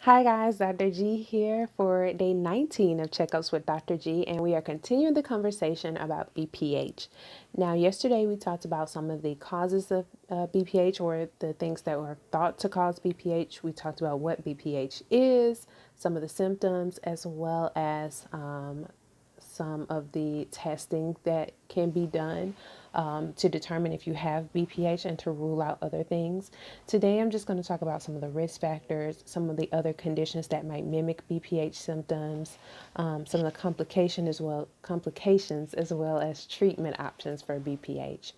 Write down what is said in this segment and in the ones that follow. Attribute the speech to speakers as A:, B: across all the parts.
A: Hi guys, Dr. G here for day 19 of Checkups with Dr. G, and we are continuing the conversation about BPH. Now, yesterday we talked about some of the causes of BPH, or the things that were thought to cause BPH. We talked about what BPH is, some of the symptoms, as well as some of the testing that can be done to determine if you have BPH and to rule out other things. Today, I'm just going to talk about some of the risk factors, some of the other conditions that might mimic BPH symptoms, some of the complications as well as treatment options for BPH.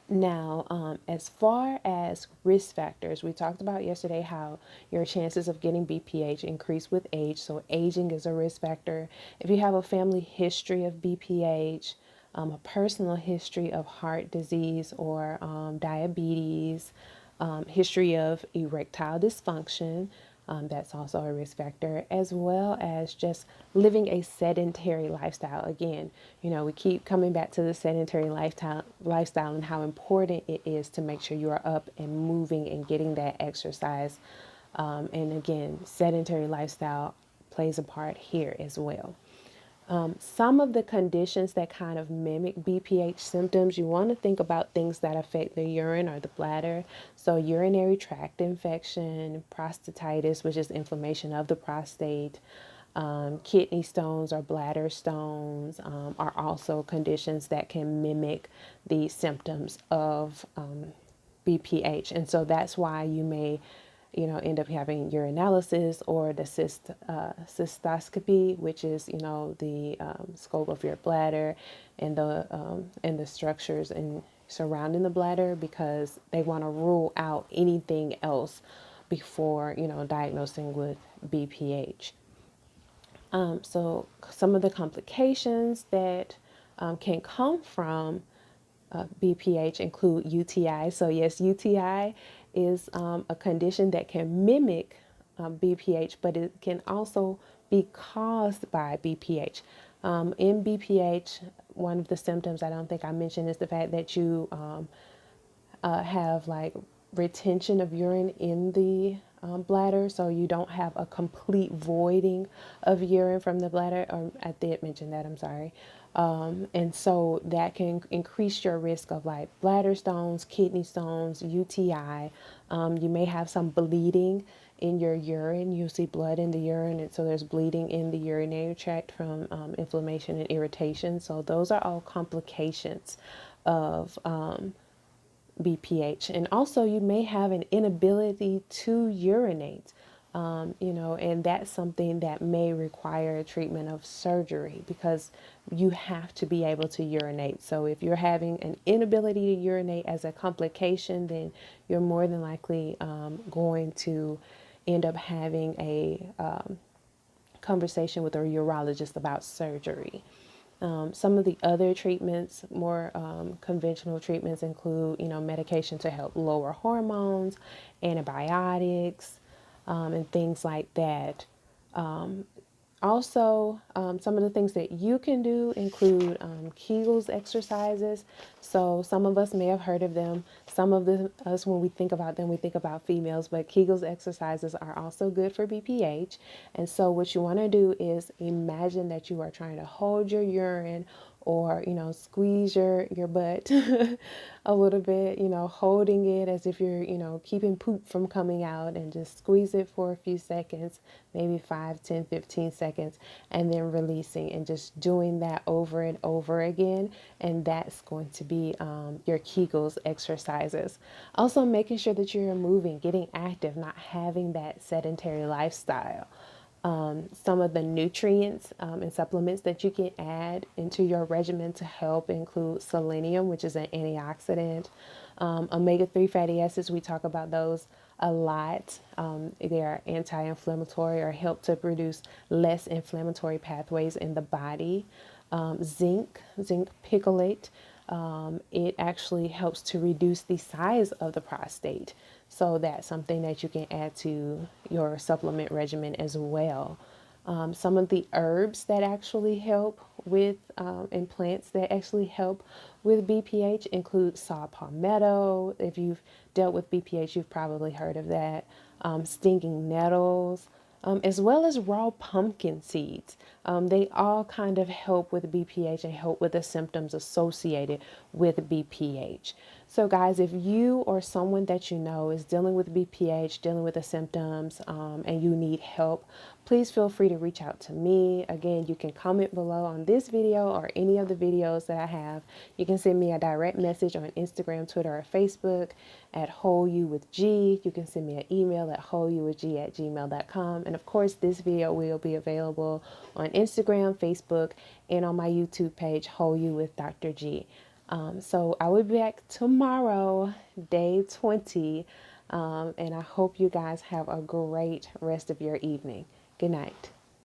A: Now, as far as risk factors, we talked about yesterday how your chances of getting BPH increase with age. So, aging is a risk factor. If you have a family history of BPH, a personal history of heart disease or diabetes, history of erectile dysfunction, that's also a risk factor, as well as just living a sedentary lifestyle. Again, we keep coming back to the sedentary lifestyle and how important it is to make sure you are up and moving and getting that exercise. And again, sedentary lifestyle plays a part here as well. Some of the conditions that kind of mimic BPH symptoms, you want to think about things that affect the urine or the bladder. So, urinary tract infection, prostatitis, which is inflammation of the prostate, kidney stones or bladder stones are also conditions that can mimic the symptoms of BPH. And so that's why you may end up having urinalysis or the cystoscopy, which is, the scope of your bladder and the structures and surrounding the bladder, because they want to rule out anything else before, diagnosing with BPH. So some of the complications that can come from BPH include UTI. So yes, UTI is a condition that can mimic BPH, but it can also be caused by BPH. In BPH, one of the symptoms I don't think I mentioned is the fact that you have like retention of urine in the bladder, so you don't have a complete voiding of urine from the bladder. Or I did mention that, I'm sorry. And so that can increase your risk of like bladder stones, kidney stones, UTI. You may have some bleeding in your urine. You see blood in the urine, and so there's bleeding in the urinary tract from inflammation and irritation. So those are all complications of BPH. And also, you may have an inability to urinate, and that's something that may require treatment of surgery, because you have to be able to urinate. So, if you're having an inability to urinate as a complication, then you're more than likely going to end up having a conversation with a urologist about surgery. Some of the other treatments, more conventional treatments, include, medication to help lower hormones, antibiotics, and things like that. Also, some of the things that you can do include Kegels exercises. So some of us may have heard of them. Some of us, when we think about them, we think about females, but Kegels exercises are also good for BPH. And so what you want to do is imagine that you are trying to hold your urine, or squeeze your butt a little bit, holding it as if you're keeping poop from coming out, and just squeeze it for a few seconds, maybe 5, 10, 15 seconds, and then releasing, and just doing that over and over again. And that's going to be your Kegels exercises. Also, making sure that you're moving, getting active, not having that sedentary lifestyle. Some of the nutrients and supplements that you can add into your regimen to help include selenium, which is an antioxidant, omega-3 fatty acids. We talk about those a lot. They are anti-inflammatory, or help to produce less inflammatory pathways in the body. Zinc picolate. It actually helps to reduce the size of the prostate. So that's something that you can add to your supplement regimen as well. Some of the herbs that actually help with, and plants that actually help with BPH include saw palmetto. If you've dealt with BPH, you've probably heard of that. stinging nettles, as well as raw pumpkin seeds. They all kind of help with BPH and help with the symptoms associated with BPH. So, guys, if you or someone that you know is dealing with BPH, dealing with the symptoms, and you need help, please feel free to reach out to me. Again, you can comment below on this video or any of the videos that I have. You can send me a direct message on Instagram, Twitter, or Facebook at wholeyouwithg. You can send me an email at wholeyouwithg@gmail.com. And of course, this video will be available on Instagram, Facebook, and on my YouTube page, Whole You with Dr. G. So I will be back tomorrow, day 20. And I hope you guys have a great rest of your evening. Good night.